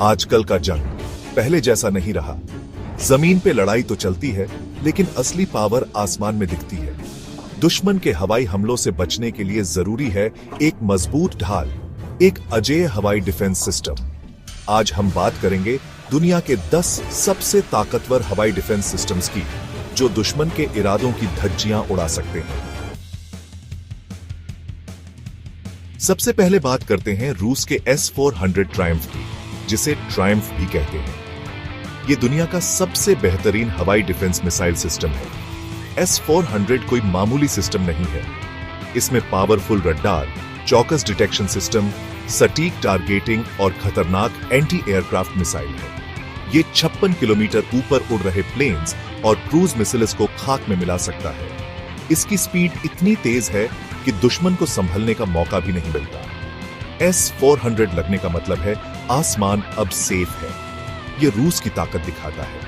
आजकल का जंग पहले जैसा नहीं रहा। जमीन पे लड़ाई तो चलती है, लेकिन असली पावर आसमान में दिखती है। दुश्मन के हवाई हमलों से बचने के लिए जरूरी है एक मजबूत ढाल, एक अजेय हवाई डिफेंस सिस्टम। आज हम बात करेंगे दुनिया के 10 सबसे ताकतवर हवाई डिफेंस सिस्टम्स की, जो दुश्मन के इरादों की धज्जियां उड़ा सकते हैं। सबसे पहले बात करते हैं रूस के S-400 ट्रायम्फ की, जिसे ट्रायम्फ भी कहते हैं। यह दुनिया का सबसे बेहतरीन हवाई डिफेंस मिसाइल सिस्टम है। S-400 कोई मामूली सिस्टम नहीं है। इसमें पावरफुल रडार, चौकस डिटेक्शन सिस्टम, सटीक टारगेटिंग और खतरनाक एंटी एयरक्राफ्ट मिसाइल है। ये 56 किलोमीटर ऊपर उड़ रहे प्लेन्स और क्रूज मिसाइल्स को खाक में मिला सकता है। इसकी स्पीड इतनी तेज है कि दुश्मन को संभलने का मौका भी नहीं मिलता। S-400 लगने का मतलब है आसमान अब सेफ है। यह रूस की ताकत दिखाता है।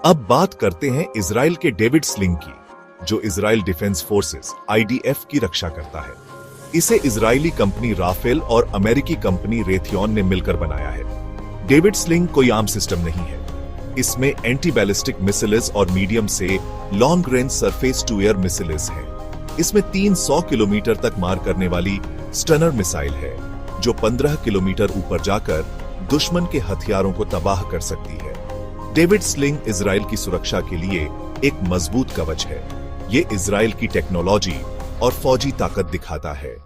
अब बात करते हैं इजराइल के डेविड स्लिंग की, जो इजराइल डिफेंस फोर्सेस IDF की रक्षा करता है। इसे इजरायली कंपनी राफेल और अमेरिकी कंपनी रेथियन ने मिलकर बनाया है। डेविड स्लिंग कोई आम सिस्टम नहीं है। इसमें एंटी बैलिस्टिक मिसाइल्स और मीडियम से long range surface to air missiles हैं। इसमें 300 किलोमीटर तक मार करने वाली स्टनर मिसाइल है, जो 15 किलोमीटर ऊपर जाकर दुश्मन के हथियारों को तबाह कर सकती है। डेविड स्लिंग इजराइल की सुरक्षा के लिए एक मजबूत कवच है। ये इजराइल की टेक्नोलॉजी और फौजी ताकत दिखाता है।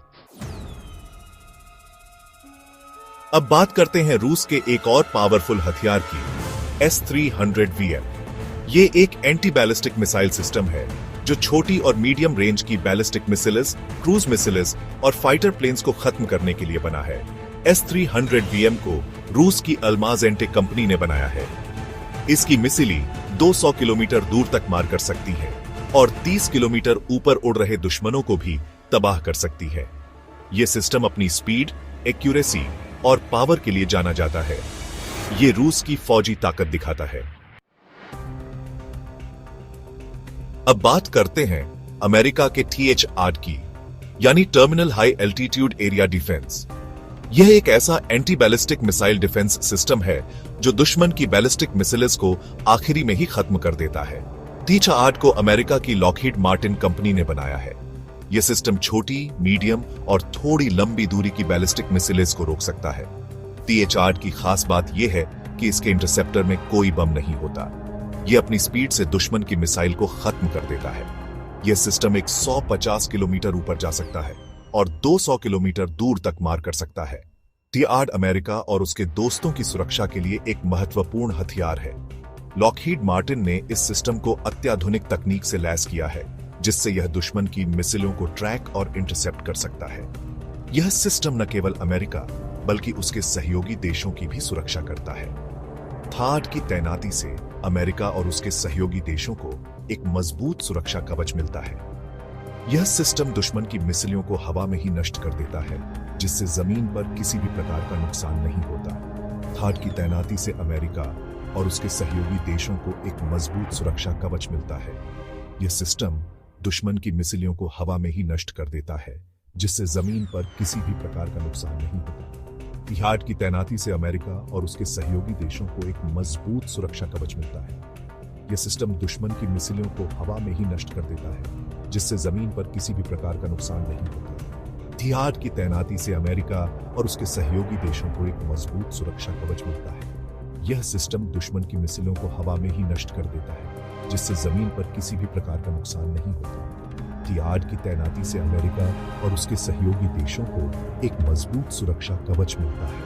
अब बात करते हैं रूस के एक और पावरफुल हथियार की, S-300VM। ये एक एंटी बैलिस्टिक मिसाइल सिस्टम है, जो छोटी और मीडियम रेंज की बैलिस्टिक मिसाइल्स, क्रूज मिसाइल्स और फाइटर प्लेन्स को खत्म करने के लिए बना है। S-300VM को रूस की अल्माज-एंटेक कंपनी ने बनाया है। इसकी मिसाइल 200 किलोमीटर दूर तक मार कर सकती है और 30 किलोमीटर ऊपर उड़ रहे दुश्मनों को भी तबाह कर सकती है। यह सिस्टम अपनी स्पीड, एक्यूरेसी और पावर के लिए जाना जाता है। यह रूस की फौजी ताकत दिखाता है। अब बात करते हैं अमेरिका के TH-8 की, यानी terminal high altitude area defence. यह एक ऐसा anti ballistic missile defence system है जो दुश्मन की बैलिस्टिक मिसाइल्स को आखिरी में ही खत्म कर देता है। TH-8 को अमेरिका की लॉकहीड मार्टिन कंपनी ने बनाया है। यह सिस्टम छोटी, मीडियम और थोड़ी लंबी दूरी की बैलिस्टिक मिसाइल्स को रोक सकता है। TH-8 की खास बात यह है कि इसके इंटरसेप्टर में कोई बम नहीं होता। यह अपनी स्पीड से दुश्मन की मिसाइल को खत्म कर देता है। यह सिस्टम 150 किलोमीटर ऊपर जा सकता है और 200 किलोमीटर दूर तक मार कर सकता है। TH-8 अमेरिका और उसके दोस्तों की सुरक्षा के लिए एक महत्वपूर्ण हथियार है। लॉकहीड मार्टिन ने इस सिस्टम को अत्याधुनिक तकनीक से लैस किया है, जिससे यह दुश्मन की मिसाइलों को ट्रैक और इंटरसेप्ट कर सकता है। यह सिस्टम न केवल अमेरिका बल्कि उसके सहयोगी देशों की भी सुरक्षा करता है। TH-8 की तैनाती से अमेरिका और उसके सहयोगी देशों को एक मजबूत सुरक्षा कवच मिलता है। यह सिस्टम दुश्मन की मिसाइलों को हवा में ही नष्ट कर देता है, जिससे जमीन पर किसी भी प्रकार का नुकसान नहीं होता। TH-8 की तैनाती से अमेरिका और उसके सहयोगी देशों को एक मजबूत सुरक्षा कवच मिलता है। यह सिस्टम दुश्मन की मिसाइलों को हवा में ही नष्ट कर देता है, जिससे जमीन पर किसी भी प्रकार का नुकसान नहीं होता। TH-8 की तैनाती से अमेरिका और उसके सहयोगी देशों को एक मजबूत सुरक्षा कवच मिलता है। यह सिस्टम दुश्मन की मिसाइलों को हवा में ही नष्ट कर देता है, जिससे जमीन पर किसी भी प्रकार का नुकसान नहीं होता। TH-8 की तैनाती से अमेरिका और उसके सहयोगी देशों को एक मजबूत सुरक्षा कवच मिलता है। यह सिस्टम दुश्मन की मिसाइलों को हवा में ही नष्ट कर देता है, जिससे जमीन पर किसी भी प्रकार का नुकसान नहीं होता। TH-8 की तैनाती से अमेरिका और उसके सहयोगी देशों को एक मजबूत सुरक्षा कवच मिलता है।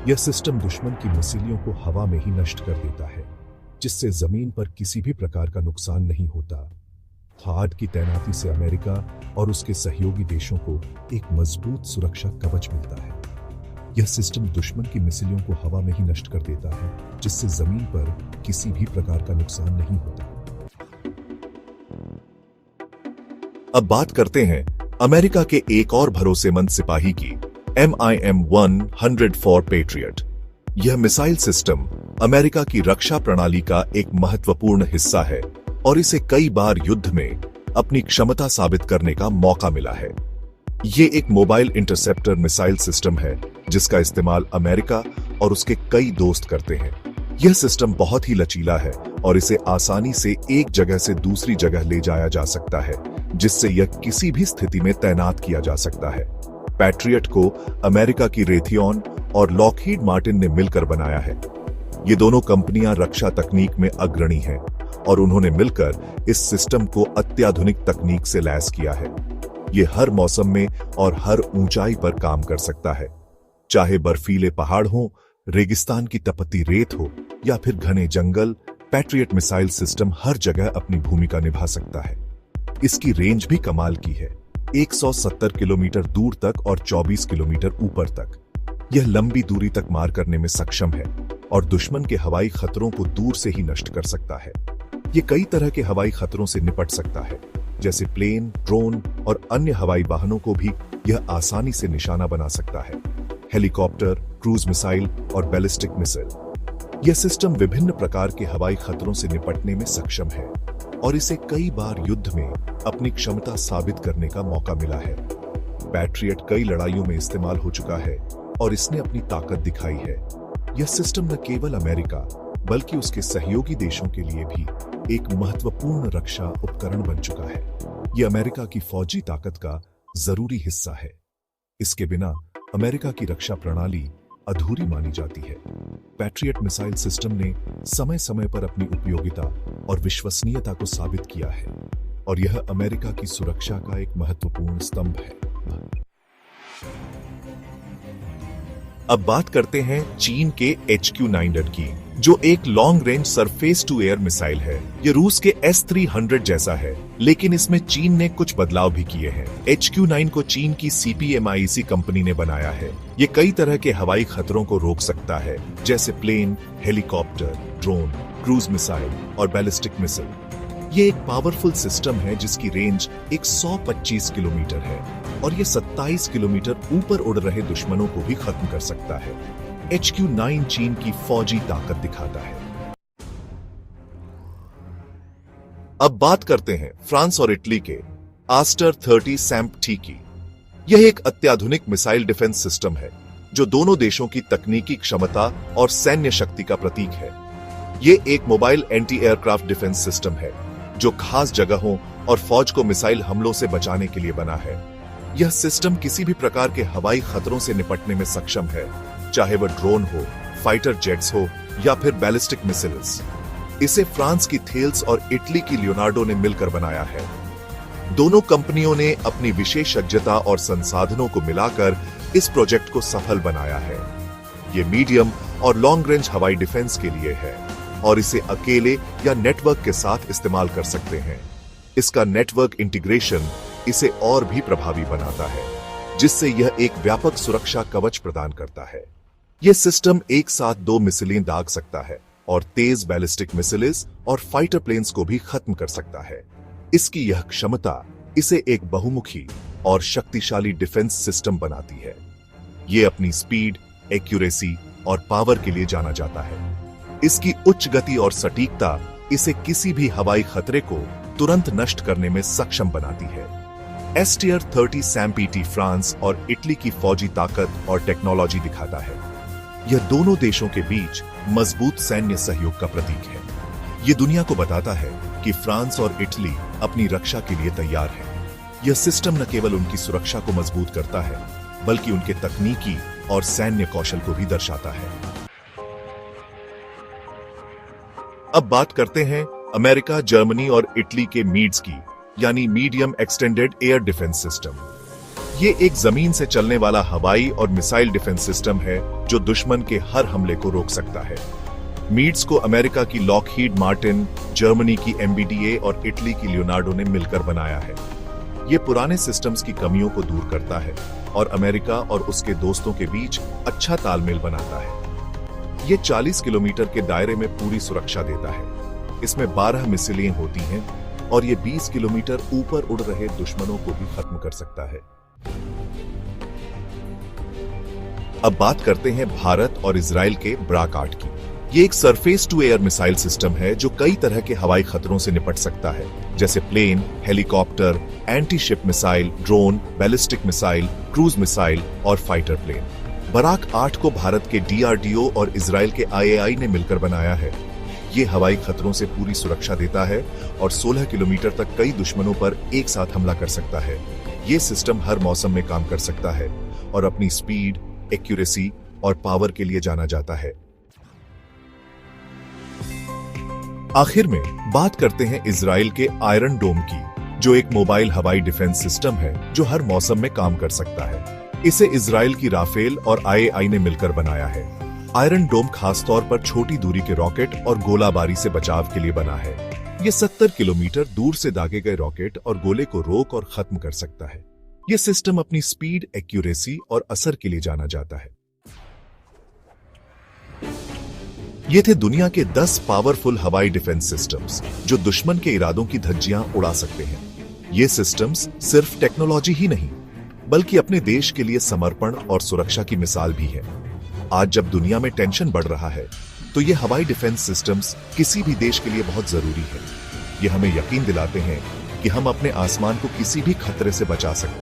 यह सिस्टम दुश्मन की मिसाइलों को हवा में ही नष्ट कर देता है, जिससे जमीन पर किसी भी प्रकार का नुकसान नहीं होता। TH-8 की तैनाती से अमेरिका और उसके सहयोगी देशों को एक मजबूत सुरक्षा कवच मिलता है। यह सिस्टम दुश्मन की मिसाइलों को हवा में ही नष्ट कर देता है, जिससे जमीन पर किसी भी प्रकार का नुकसान नहीं होता। अब बात करते हैं अमेरिका के एक और भरोसेमंद सिपाही की, MIM-104 पेट्रियट। यह मिसाइल सिस्टम अमेरिका की रक्षा प्रणाली का एक महत्वपूर्ण हिस्सा है और इसे कई बार युद्ध में अपनी क्षमता साबित करने का मौका मिला है। ये एक मोबाइल इंटरसेप्टर मिसाइल सिस्टम है जिसका इस्तेमाल अमेरिका और उसके कई दोस्त करते हैं। यह सिस्टम बहुत ही लचीला है और इसे आसानी से एक जगह से दूसरी जगह ले जाया जा सकता है, जिससे यह किसी भी स्थिति में तैनात किया जा सकता है। पैट्रियट को अमेरिका की रेथियन और लॉकहीड मार्टिन ने मिलकर बनाया है। ये दोनों कंपनियां रक्षा तकनीक में अग्रणी हैं और उन्होंने मिलकर इस सिस्टम को अत्याधुनिक तकनीक से लैस किया है। ये हर मौसम में और हर ऊंचाई पर काम कर सकता है, चाहे बर्फीले पहाड़ हो, रेगिस्तान की तपती रेत हो या फिर घने जंगल। पैट्रियट मिसाइल सिस्टम हर जगह अपनी भूमिका निभा सकता है। इसकी रेंज भी कमाल की है, 170 किलोमीटर दूर तक और 24 किलोमीटर ऊपर तक। यह लंबी दूरी तक मार करने में सक्षम है और दुश्मन के हवाई खतरों को दूर से ही नष्ट कर सकता है। ये कई तरह के हवाई खतरों से निपट सकता है, जैसे प्लेन, ड्रोन और अन्य हवाई वाहनों को भी यह आसानी से निशाना बना सकता है। हेलीकॉप्टर, क्रूज मिसाइल और बैलिस्टिक मिसाइल। यह सिस्टम विभिन्न प्रकार के हवाई खतरों से निपटने में सक्षम है और इसे कई बार युद्ध में अपनी क्षमता साबित करने का मौका मिला है। पैट्रियट कई लड़ाइयों में इस्तेमाल हो चुका है और इसने अपनी ताकत दिखाई है। यह सिस्टम न केवल अमेरिका बल्कि उसके सहयोगी देशों के लिए भी एक महत्वपूर्ण रक्षा उपकरण बन चुका है। यह अमेरिका की फौजी ताकत का जरूरी हिस्सा है। इसके बिना अमेरिका की रक्षा प्रणाली अधूरी मानी जाती है। पैट्रियट मिसाइल सिस्टम ने समय समय पर अपनी उपयोगिता और विश्वसनीयता को साबित किया है और यह अमेरिका की सुरक्षा का एक महत्वपूर्ण स्तंभ है। अब बात करते हैं चीन के HQ-9 की, जो एक long range surface to air missile है। ये रूस के S-300 जैसा है, लेकिन इसमें चीन ने कुछ बदलाव भी किए हैं। HQ-9 को चीन की CPMIC कंपनी ने बनाया है। ये कई तरह के हवाई खतरों को रोक सकता है, जैसे plane, helicopter, drone, cruise missile और बैलिस्टिक मिसाइल। ये एक पावरफुल सिस्टम है जिसकी रेंज 125 किलोमीटर है और ये 27 किलोमीटर ऊपर उड़ रहे दुश्मनों को भी खत्म कर सकता है। HQ-9 चीन की फौजी ताकत दिखाता है। अब बात करते हैं फ्रांस और इटली के आस्टर 30 सैम्प-टी की। यह एक अत्याधुनिक मिसाइल डिफेंस सिस्टम है जो दोनों देशों की तकनीकी क्षमता और सैन्य शक्ति का प्रतीक है। यह एक mobile anti aircraft defence system है जो खास जगहों और फौज को मिसाइल हमलों से बचाने के लिए बना है। यह सिस्टम किसी भी प्रकार के हवाई खतरों से निपटने में सक्षम है, चाहे वह ड्रोन हो, फाइटर जेट्स हो या फिर बैलिस्टिक मिसाइल्स। इसे फ्रांस की थेल्स और इटली की लियोनार्डो ने मिलकर बनाया है। दोनों कंपनियों ने अपनी विशेषज्ञता और संसाधनों को मिलाकर इस प्रोजेक्ट को सफल बनाया है। ये मीडियम और लॉन्ग रेंज हवाई डिफेंस के लिए है और इसे अकेले या नेटवर्क के साथ इस्तेमाल कर सकते हैं। इसका नेटवर्क इंटीग्रेशन इसे और भी प्रभावी बनाता है, जिससे यह एक व्यापक सुरक्षा कवच प्रदान करता है। यह सिस्टम एक साथ 2 मिसाइलें दाग सकता है और तेज बैलिस्टिक मिसाइल्स और फाइटर प्लेन्स को भी खत्म कर सकता है। इसकी यह क्षमता इसे एक बहुमुखी और शक्तिशाली डिफेंस सिस्टम बनाती है। यह अपनी स्पीड, एक्यूरेसी और पावर के लिए जाना जाता है। इसकी उच्च गति और सटीकता इसे किसी भी हवाई खतरे को तुरंत नष्ट करने में सक्षम बनाती है। STR-30 सैम्प-टी फ्रांस और इटली की फौजी ताकत और टेक्नोलॉजी दिखाता है। यह दोनों देशों के बीच मजबूत सैन्य सहयोग का प्रतीक है। यह दुनिया को बताता है कि फ्रांस और इटली अपनी रक्षा के लिए तैयार है। यह सिस्टम न केवल उनकी सुरक्षा को मजबूत करता है, बल्कि उनके तकनीकी और सैन्य कौशल को भी दर्शाता है। अब बात करते हैं अमेरिका, जर्मनी और इटली के मीड्स की, यानी medium extended air defence system. ये एक जमीन से चलने वाला हवाई और मिसाइल डिफेंस सिस्टम है जो दुश्मन के हर हमले को रोक सकता है। मीड्स को अमेरिका की लॉकहीड मार्टिन, जर्मनी की MBDA और इटली की लियोनार्डो ने मिलकर बनाया है। ये पुराने सिस्टम्स की कमियों को दूर करता है और अमेरिका और उसके दोस्तों के बीच अच्छा तालमेल बनाता है। ये 40 किलोमीटर के दायरे में पूरी सुरक्षा देता है। इसमें 12 मिसाइलें होती हैं और ये 20 किलोमीटर ऊपर उड़ रहे दुश्मनों को भी खत्म कर सकता है। अब बात करते हैं भारत और इजराइल के ब्राकाट की। ये एक surface to air missile system है जो कई तरह के हवाई खतरों से निपट सकता है, जैसे plane, helicopter, anti ship missile, drone, ballistic missile, cruise missile और फाइटर प्लेन। बराक 8 को भारत के डीआरडीओ और इजराइल के आईएआई ने मिलकर बनाया है। ये हवाई खतरों से पूरी सुरक्षा देता है और 16 किलोमीटर तक कई दुश्मनों पर एक साथ हमला कर सकता है। ये सिस्टम हर मौसम में काम कर सकता है और अपनी स्पीड, एक्यूरेसी और पावर के लिए जाना जाता है। आखिर में बात करते हैं इजराइल के आयरन डोम की, जो एक मोबाइल हवाई डिफेंस सिस्टम है जो हर मौसम में काम कर सकता है। इसे इजराइल की राफेल और आईएआई ने मिलकर बनाया है। आयरन डोम खासतौर पर छोटी दूरी के रॉकेट और गोलाबारी से बचाव के लिए बना है। ये 70 किलोमीटर दूर से दागे गए रॉकेट और गोले को रोक और खत्म कर सकता है। ये सिस्टम अपनी स्पीड, एक्यूरेसी और असर के लिए जाना जाता है। ये थे दुनिया के 10 पावरफुल हवाई डिफेंस सिस्टम्स जो दुश्मन के इरादों की धज्जियां उड़ा सकते हैं। ये सिस्टम्स सिर्फ टेक्नोलॉजी ही नहीं, बल्कि अपने देश के लिए समर्पण और सुरक्षा की मिसाल भी है। आज जब दुनिया में टेंशन बढ़ रहा है, तो ये हवाई डिफेंस सिस्टम्स किसी भी देश के लिए बहुत जरूरी है। ये हमें यकीन दिलाते हैं कि हम अपने आसमान को किसी भी खतरे से बचा सकते हैं।